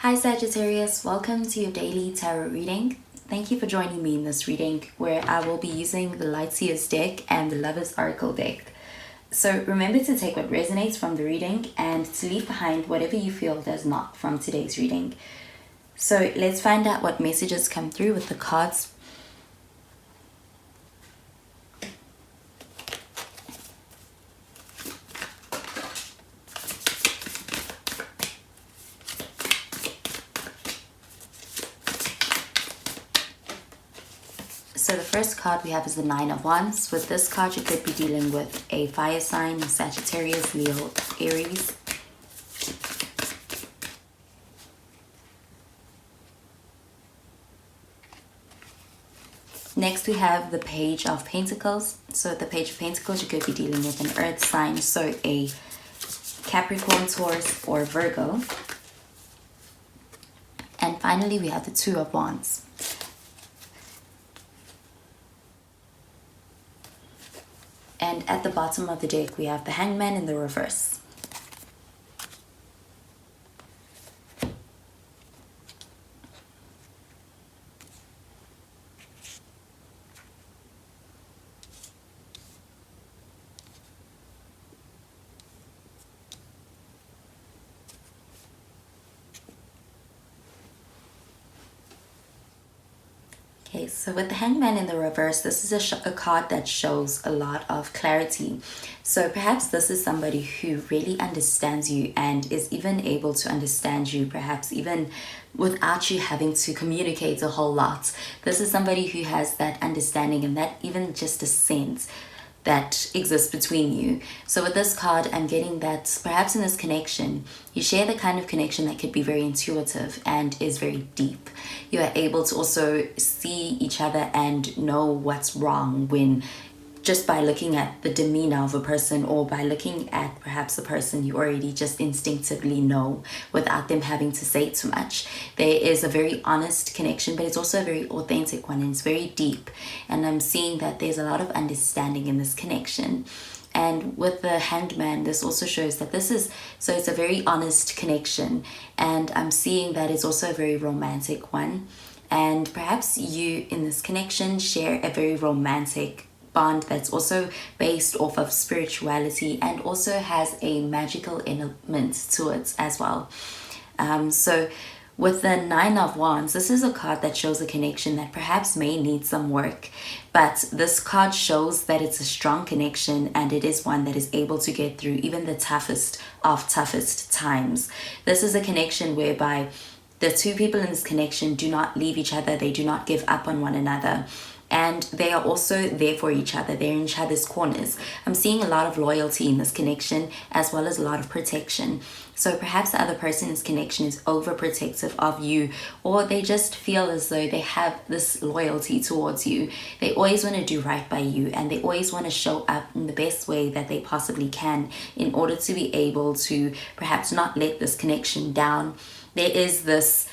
Hi Sagittarius, welcome to your daily tarot reading. Thank you for joining me in this reading where I will be using the Lightseer's deck and the Lover's Oracle deck. So remember to take what resonates from the reading and to leave behind whatever you feel does not from today's reading. So let's find out what messages come through with the cards. So the first card we have is the Nine of Wands. With this card, you could be dealing with a fire sign, Sagittarius, Leo, Aries. Next, we have the Page of Pentacles. So the Page of Pentacles, you could be dealing with an earth sign, so a Capricorn, Taurus, or Virgo. And finally, we have the Two of Wands. And at the bottom of the deck, we have the Hangman in the reverse. Okay, so with the Hangman in the reverse, this is a card that shows a lot of clarity. So perhaps this is somebody who really understands you and is even able to understand you, perhaps even without you having to communicate a whole lot. This is somebody who has that understanding and that even just a sense that exists between you. So with this card, I'm getting that perhaps in this connection, you share the kind of connection that could be very intuitive and is very deep. You are able to also see each other and know what's wrong when just by looking at the demeanor of a person, or by looking at perhaps a person you already just instinctively know without them having to say too much. There is a very honest connection, but it's also a very authentic one, and it's very deep. And I'm seeing that there's a lot of understanding in this connection. And with the Hanged Man, this also shows that so it's a very honest connection. And I'm seeing that it's also a very romantic one. And perhaps you in this connection share a very romantic bond that's also based off of spirituality and also has a magical element to it as well. So with the Nine of Wands, this is a card that shows a connection that perhaps may need some work, but this card shows that it's a strong connection and it is one that is able to get through even the toughest of toughest times. This is a connection whereby the two people in this connection do not leave each other, they do not give up on one another. And they are also there for each other. They're in each other's corners. I'm seeing a lot of loyalty in this connection as well as a lot of protection. So perhaps the other person in this connection is overprotective of you, or they just feel as though they have this loyalty towards you. They always want to do right by you, and they always want to show up in the best way that they possibly can in order to be able to perhaps not let this connection down. There is this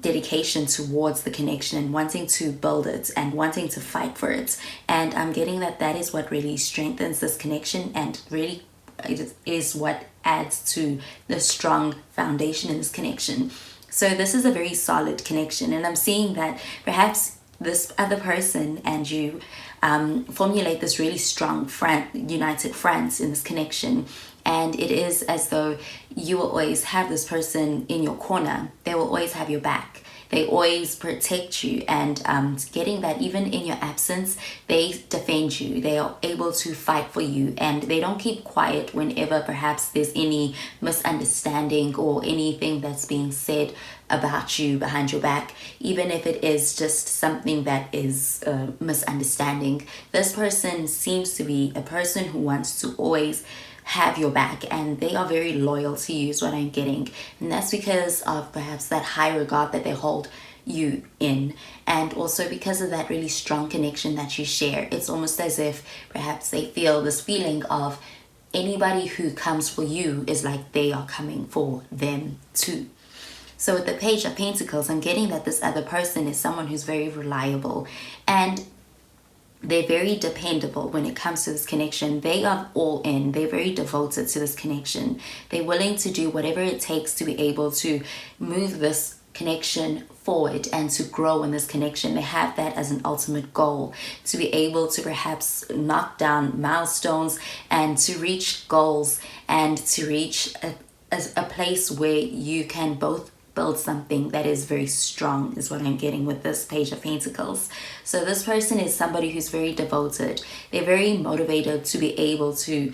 dedication towards the connection and wanting to build it and wanting to fight for it. And I'm getting that is what really strengthens this connection, and really it is what adds to the strong foundation in this connection. So this is a very solid connection, and I'm seeing that perhaps this other person and you formulate this really strong united front in this connection. And it is as though you will always have this person in your corner. They will always have your back. They always protect you, and getting that even in your absence, they defend you. They are able to fight for you, and they don't keep quiet whenever perhaps there's any misunderstanding or anything that's being said about you behind your back, even if it is just something that is a misunderstanding. This person seems to be a person who wants to always have your back, and they are very loyal to you is what I'm getting. And that's because of perhaps that high regard that they hold you in, and also because of that really strong connection that you share. It's almost as if perhaps they feel this feeling of anybody who comes for you is like they are coming for them too. So with the Page of Pentacles, I'm getting that this other person is someone who's very reliable, and They're very dependable when it comes to this connection. They are all in. They're very devoted to this connection. They're willing to do whatever it takes to be able to move this connection forward and to grow in this connection. They have that as an ultimate goal, to be able to perhaps knock down milestones and to reach goals and to reach a place where you can both build something that is very strong, is what I'm getting with this Page of Pentacles. So this person is somebody who's very devoted. They're very motivated to be able to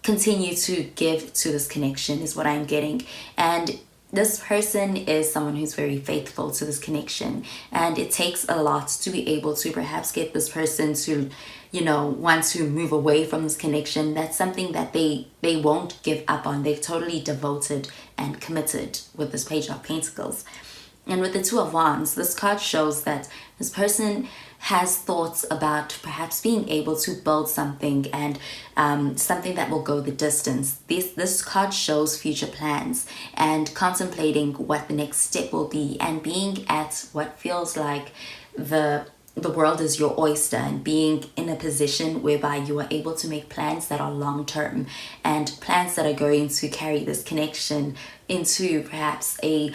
continue to give to this connection, is what I'm getting. And this person is someone who's very faithful to this connection, and it takes a lot to be able to perhaps get this person to, you know, want to move away from this connection. That's something that they won't give up on. They're totally devoted and committed with this Page of Pentacles. And with the Two of Wands, this card shows that this person has thoughts about perhaps being able to build something, and something that will go the distance. This card shows future plans and contemplating what the next step will be, and being at what feels like the world is your oyster, and being in a position whereby you are able to make plans that are long term, and plans that are going to carry this connection into perhaps a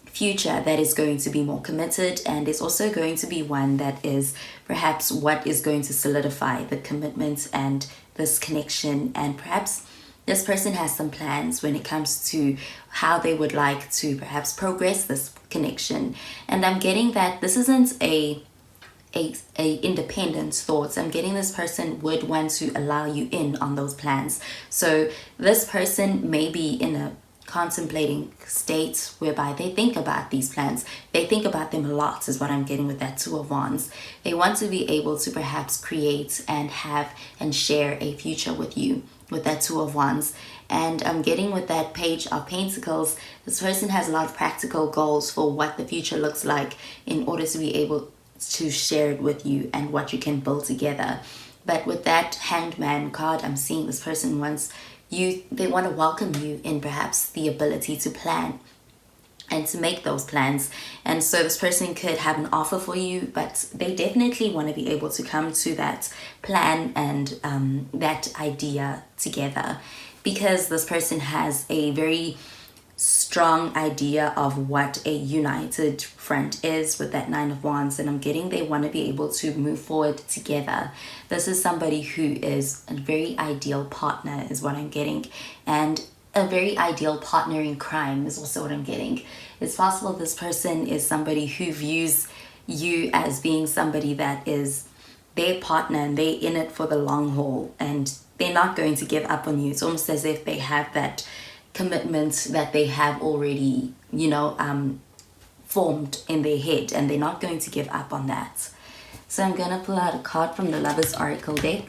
future that is going to be more committed, and is also going to be one that is perhaps what is going to solidify the commitment and this connection. And perhaps this person has some plans when it comes to how they would like to perhaps progress this connection. And I'm getting that this isn't a independent thoughts. I'm getting this person would want to allow you in on those plans. So this person may be in a contemplating state whereby they think about these plans. They think about them a lot, is what I'm getting with that Two of Wands. They want to be able to perhaps create and have and share a future with you with that Two of Wands. And I'm getting with that Page of Pentacles, this person has a lot of practical goals for what the future looks like in order to be able to share it with you and what you can build together. But with that Hangman card, I'm seeing this person wants you, they want to welcome you in perhaps the ability to plan and to make those plans. And so this person could have an offer for you, but they definitely want to be able to come to that plan and that idea together, because this person has a very strong idea of what a united front is with that Nine of Wands. And I'm getting they want to be able to move forward together. This is somebody who is a very ideal partner, is what I'm getting, and a very ideal partner in crime is also what I'm getting. It's possible this person is somebody who views you as being somebody that is their partner, and they're in it for the long haul, and they're not going to give up on you. It's almost as if they have that commitment that they have already, you know, formed in their head, and they're not going to give up on that. So I'm going to pull out a card from the Lovers Oracle deck.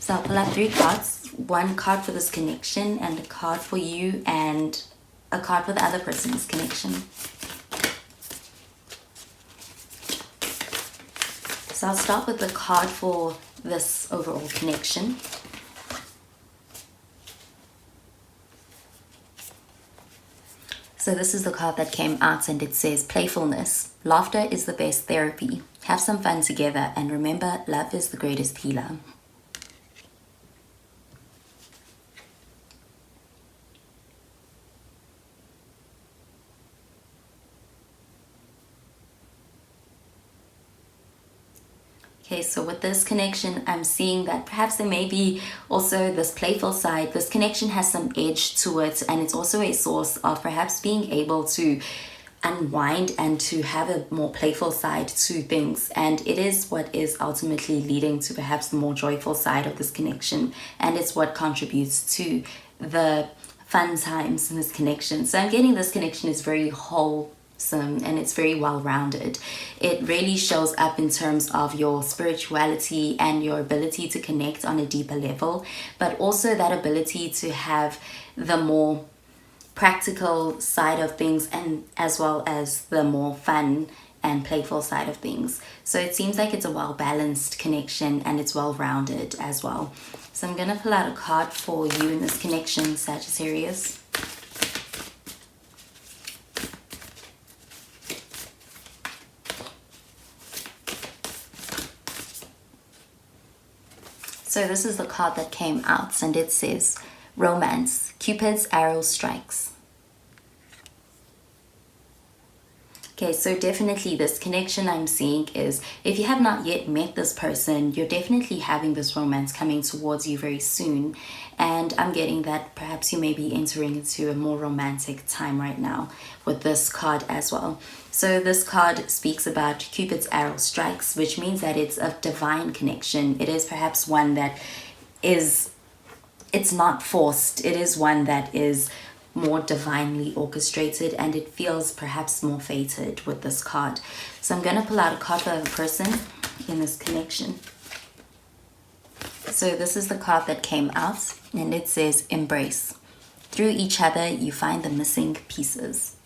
So I'll pull out 3 cards, 1 card for this connection, and a card for you, and a card for the other person's connection. So I'll start with the card for this overall connection. So this is the card that came out, and it says playfulness. Laughter is the best therapy. Have some fun together, and remember, love is the greatest healer. Okay, so with this connection, I'm seeing that perhaps there may be also this playful side. This connection has some edge to it, and it's also a source of perhaps being able to unwind and to have a more playful side to things. And it is what is ultimately leading to perhaps the more joyful side of this connection, and it's what contributes to the fun times in this connection. So I'm getting this connection is very whole, and it's very well-rounded. It really shows up in terms of your spirituality and your ability to connect on a deeper level, but also that ability to have the more practical side of things, and as well as the more fun and playful side of things. So it seems like it's a well-balanced connection, and it's well-rounded as well. So I'm going to pull out a card for you in this connection, Sagittarius. So this is the card that came out, and it says, Romance, Cupid's arrow strikes. Okay, so definitely this connection I'm seeing is, if you have not yet met this person, you're definitely having this romance coming towards you very soon. And I'm getting that perhaps you may be entering into a more romantic time right now with this card as well. So this card speaks about Cupid's arrow strikes, which means that it's a divine connection. It is perhaps one that is, it's not forced. It is one that is more divinely orchestrated, and it feels perhaps more fated with this card. So I'm going to pull out a card for the person in this connection. So this is the card that came out, and it says, Embrace. Through each other you find the missing pieces.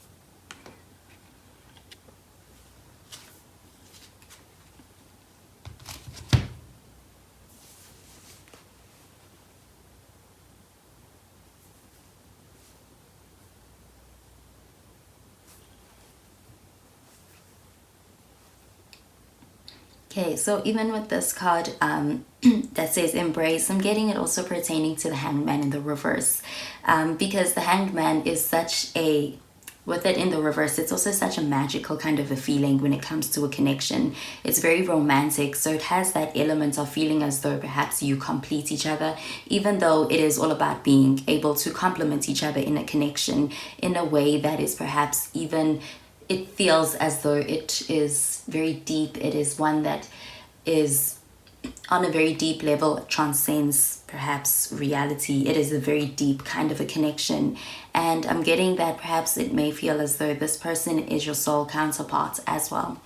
Okay, so even with this card that says embrace, I'm getting it also pertaining to the Hanged Man in the reverse. Because the Hanged Man is such a, with it in the reverse, it's also such a magical kind of a feeling when it comes to a connection. It's very romantic, so it has that element of feeling as though perhaps you complete each other, even though it is all about being able to complement each other in a connection in a way that is perhaps even, it feels as though it is very deep. It is one that is on a very deep level, transcends perhaps reality. It is a very deep kind of a connection. And I'm getting that perhaps it may feel as though this person is your soul counterpart as well.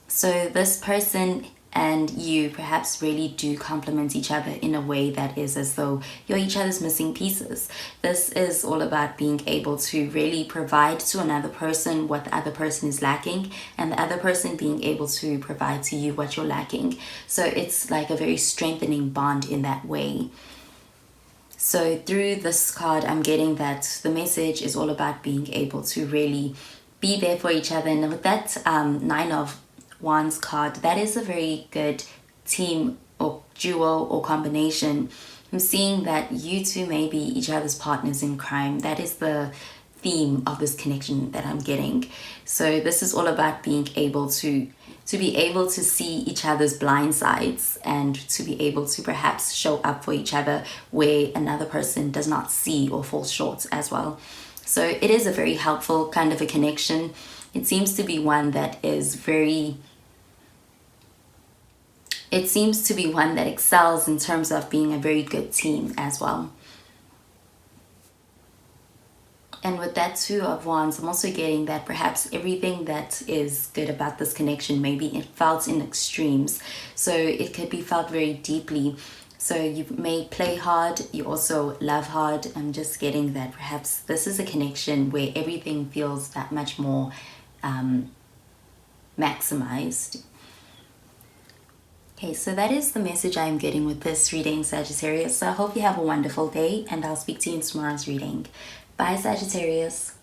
So this person and you perhaps really do complement each other in a way that is as though you're each other's missing pieces. This is all about being able to really provide to another person what the other person is lacking, and the other person being able to provide to you what you're lacking. So it's like a very strengthening bond in that way. So through this card, I'm getting that the message is all about being able to really be there for each other. And with that Nine of Wands card, that is a very good team or duo or combination. I'm seeing that you two may be each other's partners in crime. That is the theme of this connection that I'm getting. So this is all about being able to be able to see each other's blind sides, and to be able to perhaps show up for each other where another person does not see or falls short as well. So it is a very helpful kind of a connection. It seems to be one that is very, it seems to be one that excels in terms of being a very good team as well. And with that Two of Wands, I'm also getting that perhaps everything that is good about this connection may be felt in extremes. So it could be felt very deeply. So you may play hard, you also love hard. I'm just getting that perhaps this is a connection where everything feels that much more maximized. Okay, so that is the message I'm getting with this reading, Sagittarius. So I hope you have a wonderful day, and I'll speak to you in tomorrow's reading. Bye, Sagittarius.